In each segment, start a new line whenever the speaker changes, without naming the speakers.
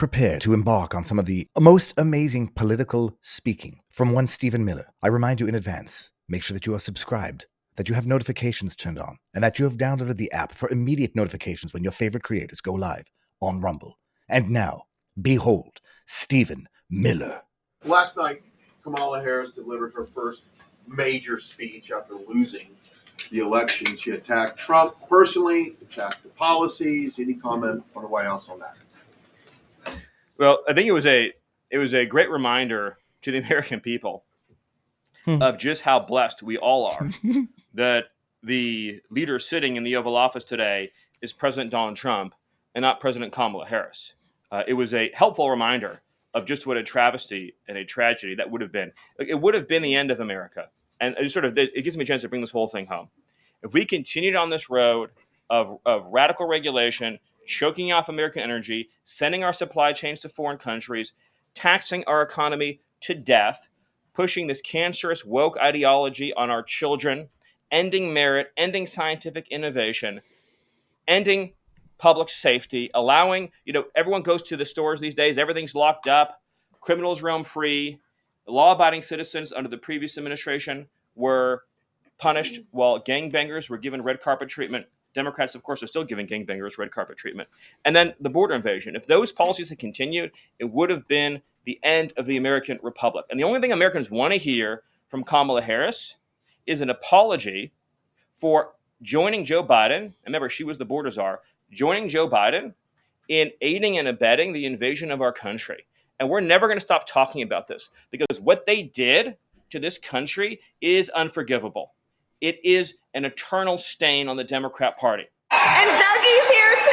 Prepare to embark on some of the most amazing political speaking from one Stephen Miller. I remind you in advance, make sure that you are subscribed, that you have notifications turned on, and that you have downloaded the app for immediate notifications when your favorite creators go live on Rumble. And now, behold, Stephen Miller.
Last night, Kamala Harris delivered her first major speech after losing the election. She attacked Trump personally, attacked the policies. Any comment from the White House on that?
Well, I think it was a great reminder to the American people of just how blessed we all are that the leader sitting in the Oval Office today is President Donald Trump and not President Kamala Harris. It was a helpful reminder of just what a travesty and a tragedy that would have been. It would have been the end of America. And it gives me a chance to bring this whole thing home. If we continued on this road of radical regulation, choking off American energy, sending our supply chains to foreign countries, taxing our economy to death, pushing this cancerous woke ideology on our children, ending merit, ending scientific innovation, ending public safety, allowing, everyone goes to the stores these days, everything's locked up, criminals roam free, law-abiding citizens under the previous administration were punished while gangbangers were given red carpet treatment. Democrats, of course, are still giving gangbangers red carpet treatment. And then the border invasion. If those policies had continued, it would have been the end of the American Republic. And the only thing Americans want to hear from Kamala Harris is an apology for joining Joe Biden. And remember, she was the border czar, joining Joe Biden in aiding and abetting the invasion of our country. And we're never going to stop talking about this because what they did to this country is unforgivable. It is an eternal stain on the Democrat Party.
And Dougie's here too.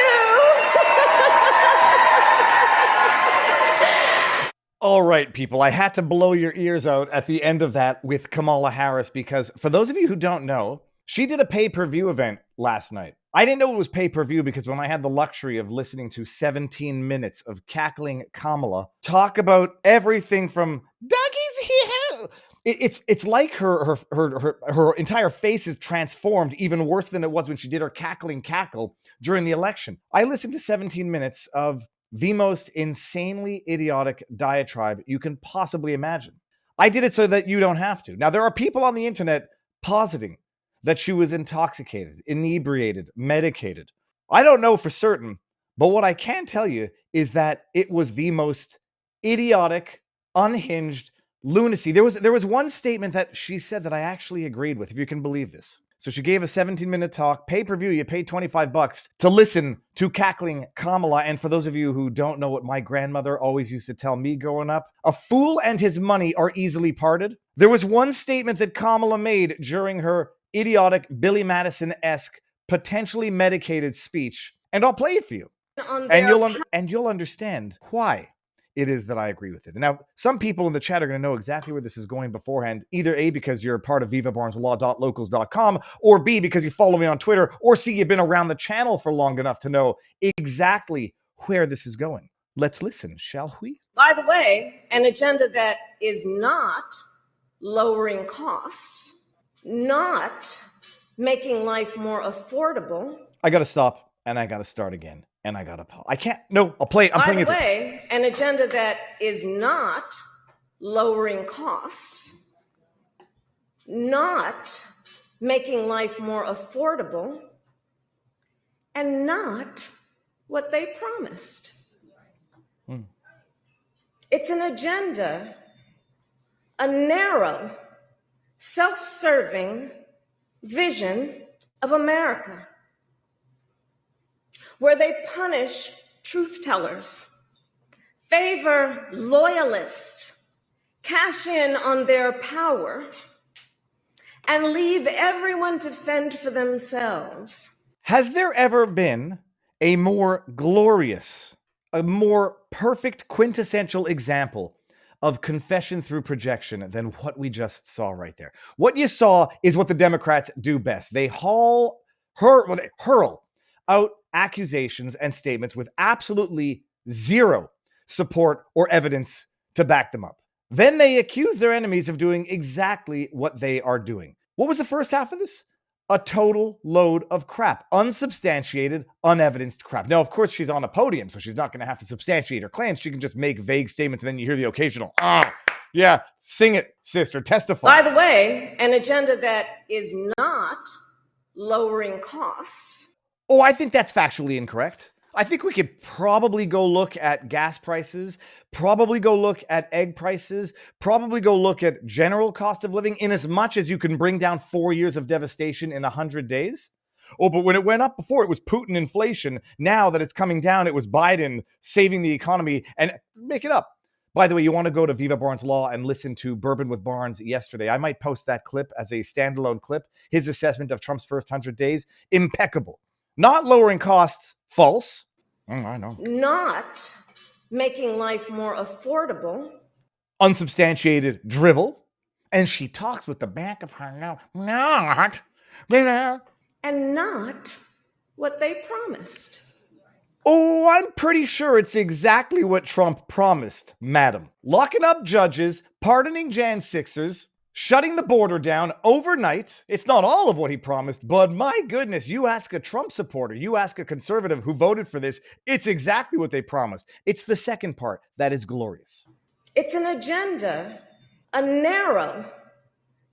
All right, people, I had to blow your ears out at the end of that with Kamala Harris because for those of you who don't know, she did a pay-per-view event last night. I didn't know it was pay-per-view because when I had the luxury of listening to 17 minutes of cackling Kamala talk about everything from Dougie's here. It's like her entire face is transformed even worse than it was when she did her cackling cackle during the election. I listened to 17 minutes of the most insanely idiotic diatribe you can possibly imagine. I did it so that you don't have to. Now, there are people on the internet positing that she was intoxicated, inebriated, medicated. I don't know for certain, but what I can tell you is that it was the most idiotic, unhinged lunacy. There was one statement that she said that I actually agreed with, if you can believe this. So she gave a 17-minute talk, pay-per-view, you paid $25 to listen to cackling Kamala. And for those of you who don't know what my grandmother always used to tell me growing up, a fool and his money are easily parted. There was one statement that Kamala made during her idiotic Billy Madison-esque, potentially medicated speech, and I'll play it for you. And you'll understand why it is that I agree with it. And now, some people in the chat are going to know exactly where this is going beforehand, either A, because you're a part of vivabarneslaw.locals.com, or B, because you follow me on Twitter, or C, you've been around the channel for long enough to know exactly where this is going. Let's listen, shall we?
By the way, an agenda that is not lowering costs, not making life more affordable.
I got to stop and I got to start again. And I gotta pause. I can't. No, I'll play. I'm playing it.
By the way, an agenda that is not lowering costs, not making life more affordable, and not what they promised. It's an agenda, a narrow, self-serving vision of America, where they punish truth tellers, favor loyalists, cash in on their power, and leave everyone to fend for themselves.
Has there ever been a more glorious, a more perfect, quintessential example of confession through projection than what we just saw right there? What you saw is what the Democrats do best. They hurl out accusations and statements with absolutely zero support or evidence to back them up. Then they accuse their enemies of doing exactly what they are doing. What was the first half of this? A total load of crap. Unsubstantiated, unevidenced crap. Now, of course, she's on a podium, so she's not going to have to substantiate her claims. She can just make vague statements, and then you hear the occasional, yeah, sing it, sister, testify.
By the way, an agenda that is not lowering costs.
Oh, I think that's factually incorrect. I think we could probably go look at gas prices, probably go look at egg prices, probably go look at general cost of living, in as much as you can bring down 4 years of devastation in 100 days. Oh, but when it went up before, it was Putin inflation. Now that it's coming down, it was Biden saving the economy, and make it up. By the way, you want to go to Viva Barnes Law and listen to Bourbon with Barnes yesterday. I might post that clip as a standalone clip. His assessment of Trump's first 100 days, impeccable. Not lowering costs, false. I know.
Not making life more affordable.
Unsubstantiated drivel. And she talks with the back of her nose. Not.
And not what they promised.
Oh, I'm pretty sure it's exactly what Trump promised, madam. Locking up judges, pardoning Jan 6ers, shutting the border down overnight. It's not all of what he promised, but my goodness, you ask a Trump supporter, you ask a conservative who voted for this, it's exactly what they promised. It's the second part that is glorious.
It's an agenda, a narrow,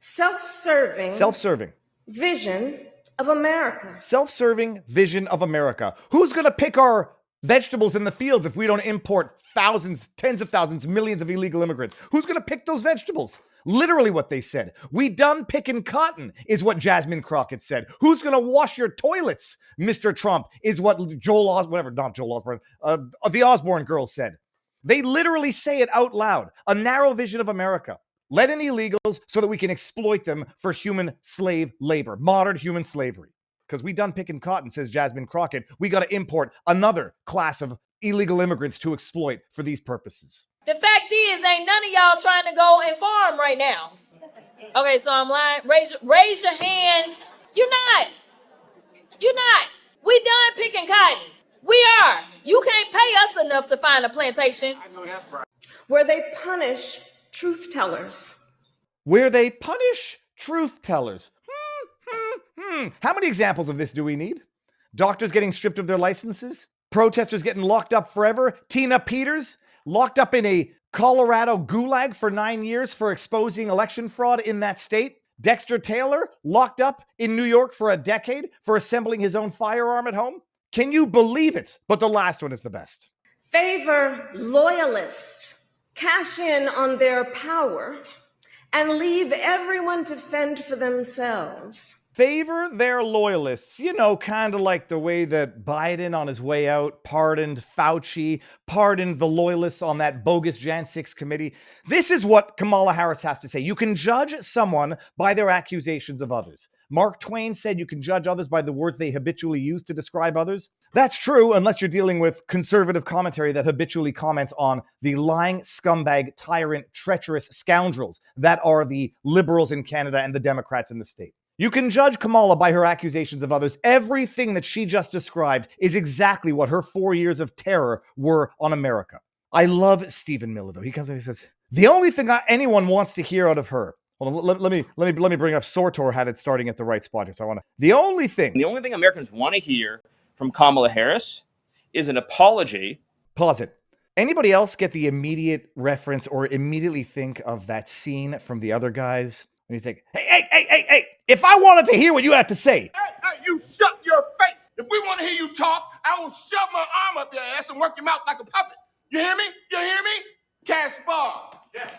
self-serving vision of America.
Self-serving vision of America. Who's going to pick our vegetables in the fields if we don't import thousands, tens of thousands, millions of illegal immigrants? Who's going to pick those vegetables? Literally what they said. We done picking cotton is what Jasmine Crockett said. Who's going to wash your toilets, Mr. Trump, is what the Osborne girls said. They literally say it out loud. A narrow vision of America. Let in illegals so that we can exploit them for human slave labor, modern human slavery. Because we done picking cotton, says Jasmine Crockett. We got to import another class of illegal immigrants to exploit for these purposes.
The fact is, ain't none of y'all trying to go and farm right now. Okay, so I'm lying. Raise your hands. You're not. We done picking cotton. We are. You can't pay us enough to find a plantation.
I know that's right.
Where they punish truth tellers.
Where they punish truth tellers. How many examples of this do we need? Doctors getting stripped of their licenses? Protesters getting locked up forever? Tina Peters locked up in a Colorado gulag for 9 years for exposing election fraud in that state? Dexter Taylor locked up in New York for a decade for assembling his own firearm at home? Can you believe it? But the last one is the best.
Favor loyalists, cash in on their power, and leave everyone to fend for themselves.
Favor their loyalists. You know, kind of like the way that Biden on his way out pardoned Fauci, pardoned the loyalists on that bogus Jan 6 committee. This is what Kamala Harris has to say. You can judge someone by their accusations of others. Mark Twain said you can judge others by the words they habitually use to describe others. That's true unless you're dealing with conservative commentary that habitually comments on the lying, scumbag, tyrant, treacherous scoundrels that are the liberals in Canada and the Democrats in the state. You can judge Kamala by her accusations of others. Everything that she just described is exactly what her 4 years of terror were on America. I love Stephen Miller, though. He comes in and he says, the only thing anyone wants to hear out of her. Hold on, let me bring up Sortor had it starting at the right spot here. So the only thing
Americans want to hear from Kamala Harris is an apology.
Pause it. Anybody else get the immediate reference or immediately think of that scene from The Other Guys? And he's like, hey, if I wanted to hear what you have to say.
Hey, you shut your face. If we want to hear you talk, I will shove my arm up your ass and work your mouth like a puppet. You hear me? Cash bar. Yeah.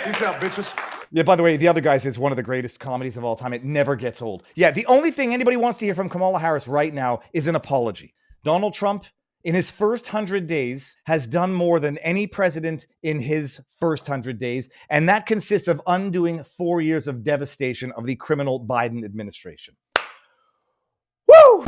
Peace out, bitches.
Yeah, by the way, The Other Guys is one of the greatest comedies of all time. It never gets old. Yeah, the only thing anybody wants to hear from Kamala Harris right now is an apology. Donald Trump, in his first 100 days, has done more than any president in his first 100 days, and that consists of undoing 4 years of devastation of the criminal Biden administration. Woo!